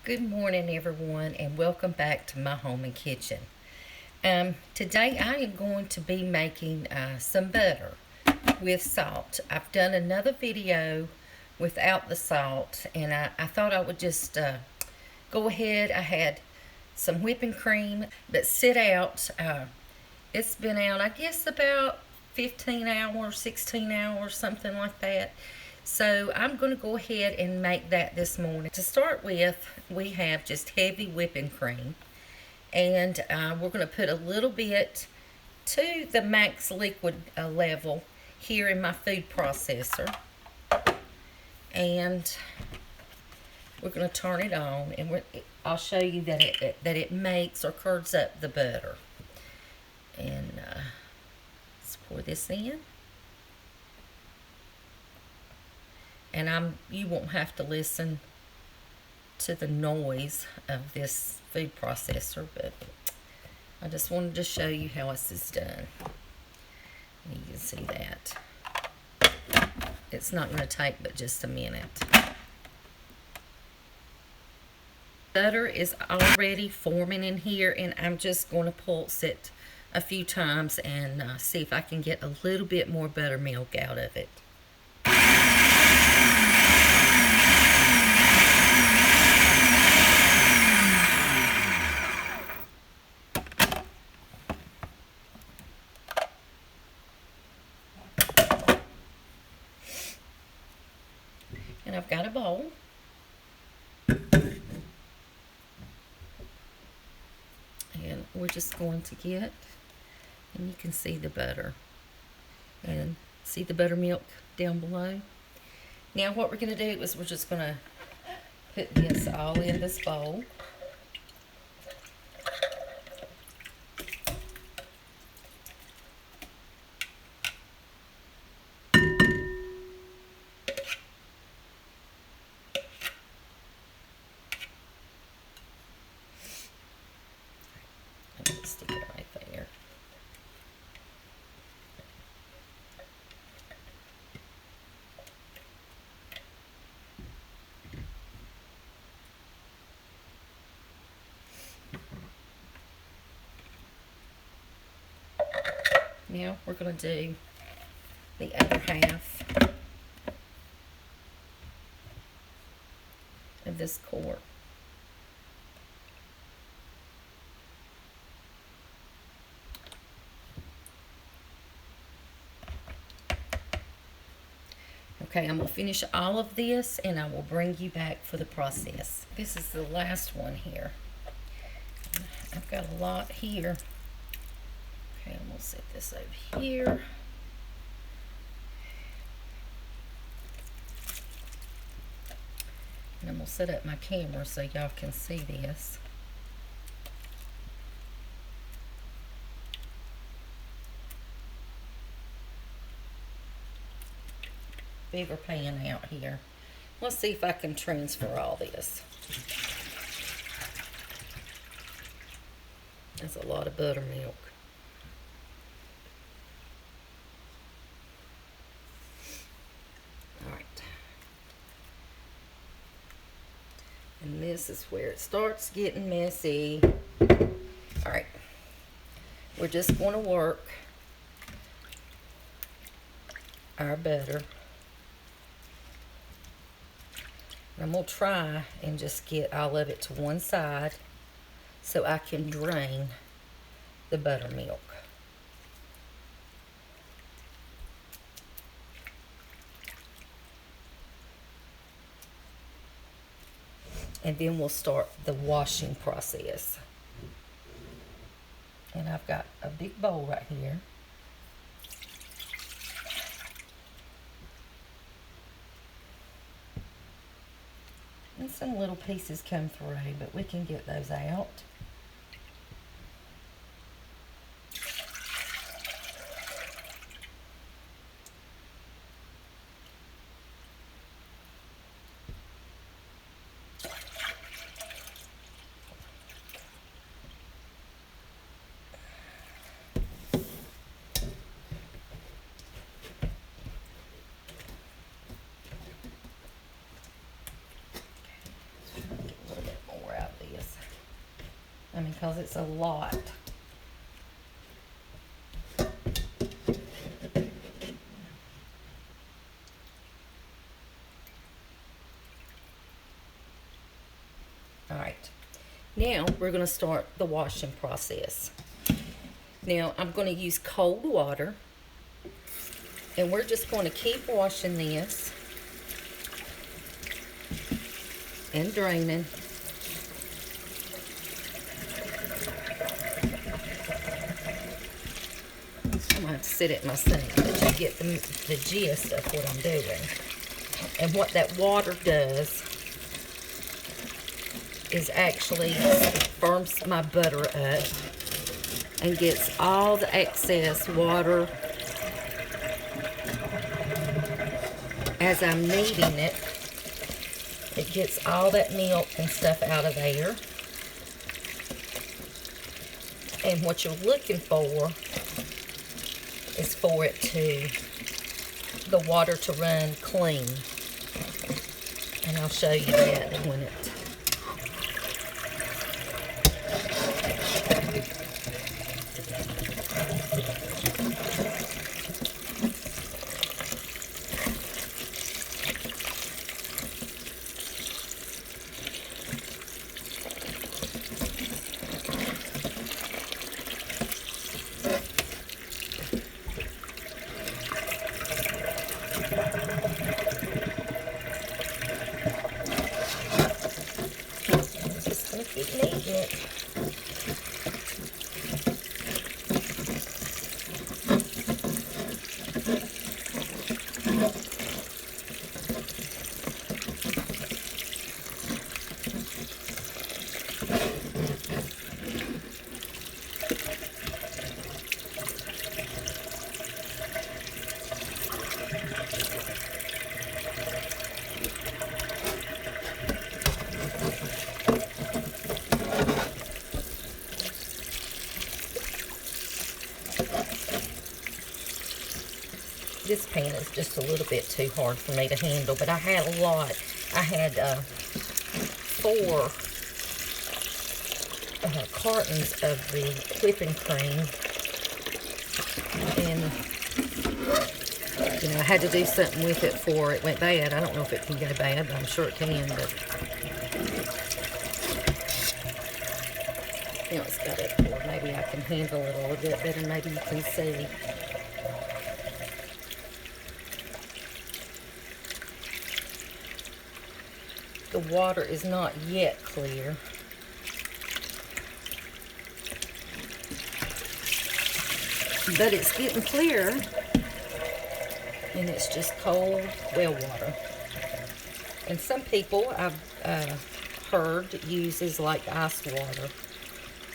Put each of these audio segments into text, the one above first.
Good morning, everyone, and welcome back to my home and kitchen. Today I am going to be making some butter with salt. I've done another video without the salt, and I thought I would just go ahead. I had some whipping cream that sit out. It's been out, I guess, about 15 hours, 16 hours, something like that. So I'm going to go ahead and make that this morning. To start with, we have just heavy whipping cream. And we're going to put a little bit to the max liquid level here in my food processor. And we're going to turn it on. And I'll show you that it makes or curds up the butter. And let's pour this in. And you won't have to listen to the noise of this food processor, but I just wanted to show you how this is done. You can see that. It's not going to take but just a minute. Butter is already forming in here, and I'm just going to pulse it a few times and see if I can get a little bit more buttermilk out of it. And I've got a bowl. And we're just going to get, and you can see the butter. And see the buttermilk down below. Now what we're going to do is we're just going to put this all in this bowl. Stick it right there. Now we're going to do the other half of this quart. Okay, I'm going to finish all of this and I will bring you back for the process. This is the last one here. I've got a lot here. Okay, I'm going to set this over here. And I'm going to set up my camera so y'all can see this. Bigger pan out here. Let's see if I can transfer all this. That's a lot of buttermilk. Alright. And this is where it starts getting messy. Alright. We're just going to work our butter. I'm going to try and just get all of it to one side so I can drain the buttermilk. And then we'll start the washing process. And I've got a big bowl right here. And some little pieces come through, but we can get those out. I mean, because it's a lot. Alright, now we're going to start the washing process. Now I'm going to use cold water, and we're just going to keep washing this and draining. I'm going to have to sit at my sink to get the gist of what I'm doing. And what that water does is actually firms my butter up and gets all the excess water as I'm kneading it. It gets all that milk and stuff out of there. And what you're looking for is for it the water to run clean. And I'll show you that when it keep kneading it. This pan is just a little bit too hard for me to handle, but I had a lot. I had 4 cartons of the whipping cream, and you know, I had to do something with it before it went bad. I don't know if it can go bad, but I'm sure it can. But you know, it's got it for maybe I can handle it a little bit better. Maybe you can see. The water is not yet clear. But it's getting clear. And it's just cold well water. And some people I've heard uses like ice water.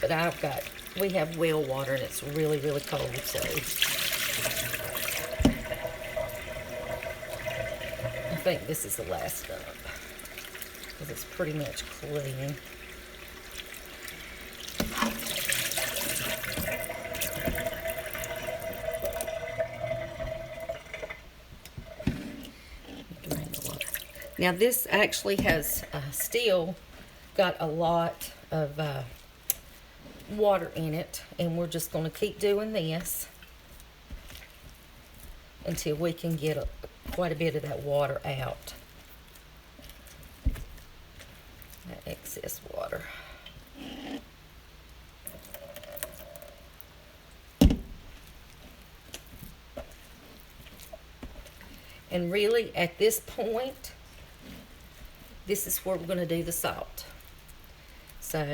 But we have well water and it's really, really cold. So I think this is the last dump. Because it's pretty much clean. Now this actually has still got a lot of water in it, and we're just going to keep doing this until we can get quite a bit of that water out. That excess water. And really, at this point, this is where we're going to do the salt. So,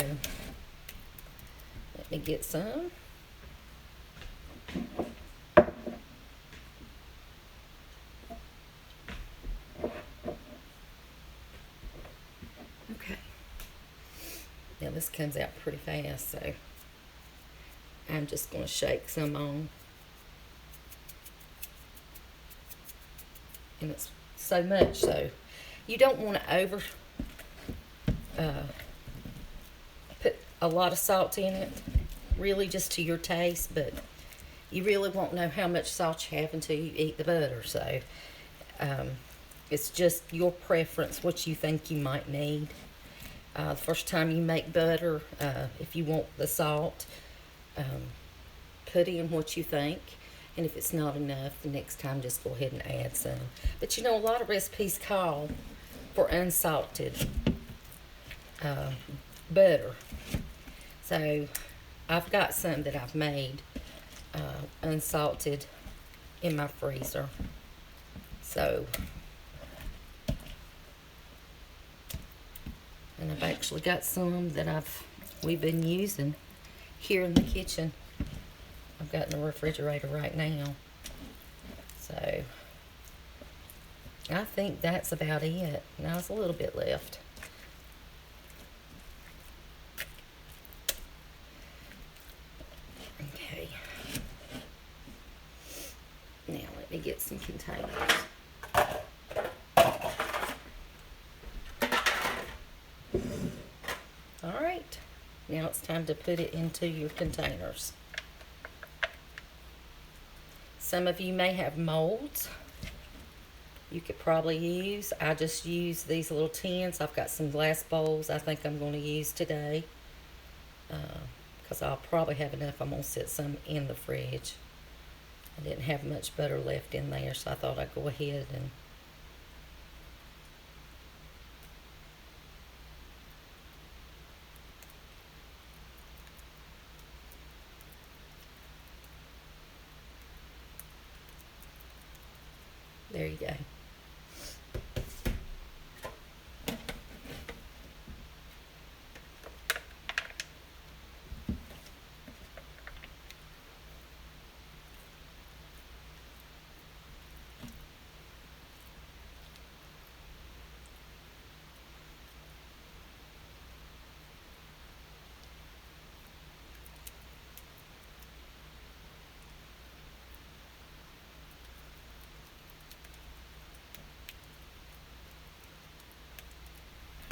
let me get some. Okay. Now this comes out pretty fast, so I'm just going to shake some on. And it's so much, so you don't want to put a lot of salt in it, really just to your taste, but you really won't know how much salt you have until you eat the butter. So it's just your preference, what you think you might need. The first time you make butter, if you want the salt, put in what you think. And if it's not enough, the next time just go ahead and add some. But you know, a lot of recipes call for unsalted butter. So I've got some that I've made unsalted in my freezer. So, and I've actually got some that we've been using here in the kitchen. I've got in the refrigerator right now. So I think that's about it. Now there's a little bit left. Okay. Now let me get some containers. All right. Now it's time to put it into your containers. Some of you may have molds you could probably use. I just use these little tins. I've got some glass bowls I think I'm going to use today, because I'll probably have enough. I'm going to set some in the fridge. I didn't have much butter left in there, so I thought I'd go ahead and there you go.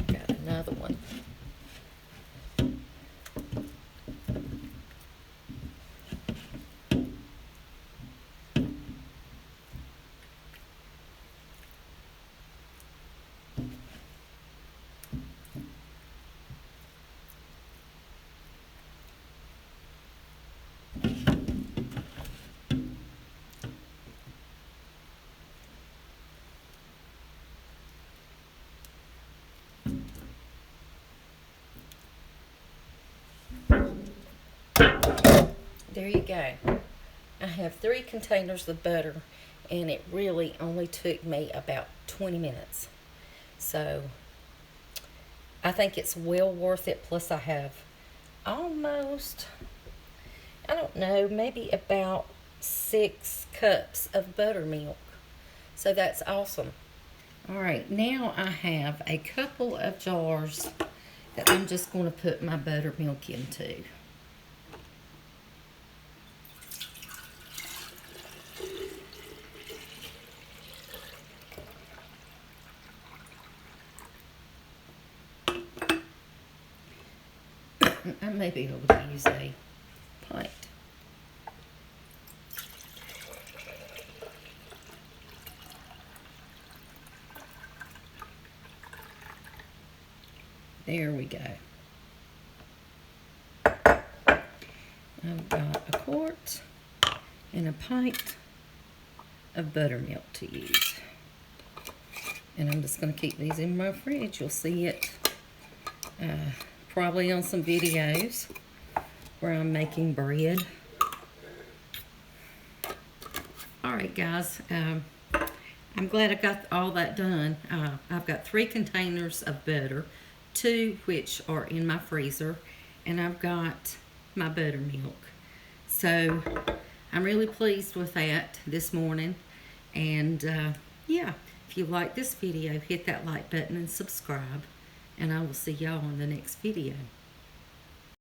Got another one. There you go. I have 3 containers of butter, and it really only took me about 20 minutes. So I think it's well worth it. Plus I have almost, I don't know, maybe about 6 cups of buttermilk. So that's awesome. All right, now I have a couple of jars that I'm just going to put my buttermilk into. I may be able to use a pint. There we go. I've got a quart and a pint of buttermilk to use. And I'm just going to keep these in my fridge. You'll see it probably on some videos where I'm making bread. Alright guys, I'm glad I got all that done. I've got 3 containers of butter, 2 which are in my freezer, and I've got my buttermilk. So I'm really pleased with that this morning. And yeah, if you like this video, hit that like button and subscribe. And I will see y'all in the next video.